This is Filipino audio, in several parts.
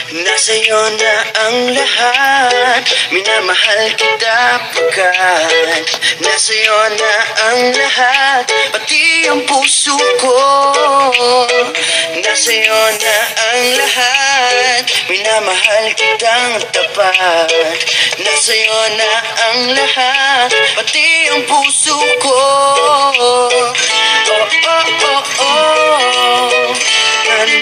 Nasa'yo na ang lahat, minamahal kita pagkat nasa'yo na ang lahat, pati ang puso ko. Nasa'yo na ang lahat, minamahal kitang tapat. Nasa'yo na ang lahat, pati ang puso ko. Oh, oh, oh, oh,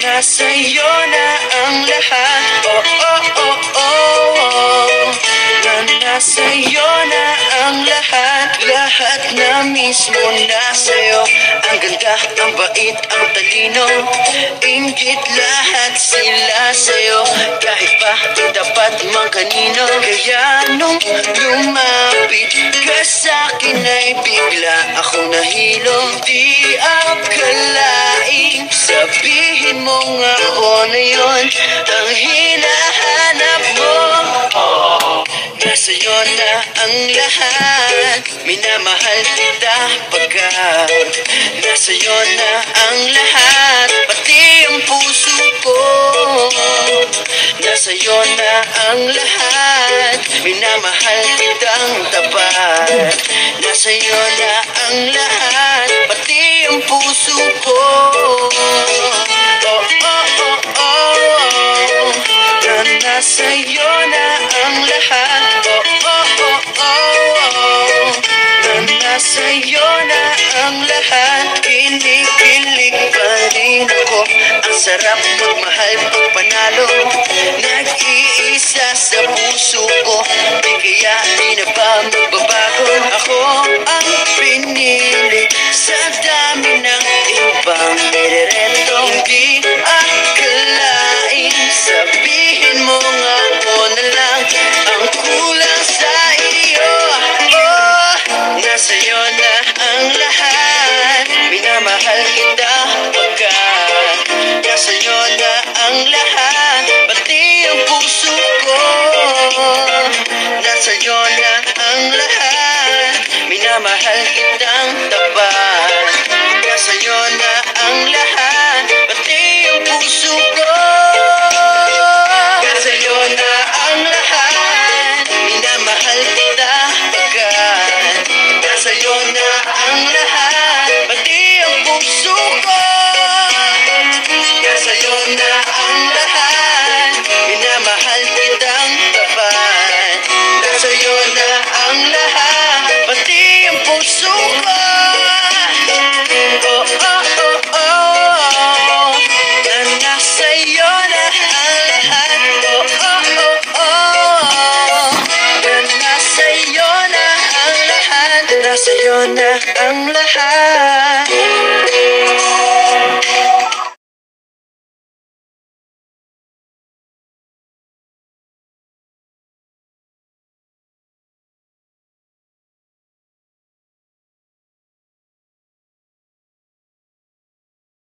nasa'yo na ang lahat. Oh, oh, oh, oh, nasa'yo na ang lahat. Lahat na mismo nasa'yo. Ang ganda, ang bait, ang talino, inggit lahat sila sa'yo. Kahit pa dapat mang kanino. Kaya nung lumapit ka sa'kin ay bigla akong nahilo. Di akalaing sabihin mo nga ako na yun ang hinahanap mo. Nasa'yo na ang lahat, minamahal kita pagkat nasa'yo na ang lahat, pati ang puso ko. Nasa'yo na ang lahat, minamahal kitang tapat. Nasa'yo na ang lahat, pati ang puso ko. Oh, oh, oh, oh, nasa'yo na ang lahat. Oh, oh, oh, oh, nasa'yo na ang lahat. Kinikilig pa rin ako. Ang sarap magmahal pag panalo. Nag-iisa sa puso ko, di kaya di na ba magbabago? Ako ang pinili sa dami ng ibang nirereto. Hindi akalain sabihin mo nga ako na lang ang kulang sa iyo. Oh, nasa'yo na ang lahat, minamahal kita pagkat nasa'yo na ang lahat, pati ang puso ko. Nasa'yo na ang lahat, minamahal kitang tapat. Nasa'yo na ang lahat, pati ang puso ko. Nasa'yo na ang lahat, minamahal kita pagkat nasa'yo na ang lahat, pati ang puso ko. Nasa'yo na ang lahat, minamahal kitang tapat. Nasa'yo na ang lahat, pati ang puso ko. Oh, oh, oh, oh, nasa'yo na ang lahat. Oh, oh, oh, oh, nasa'yo na ang lahat. Nasa'yo na ang lahat.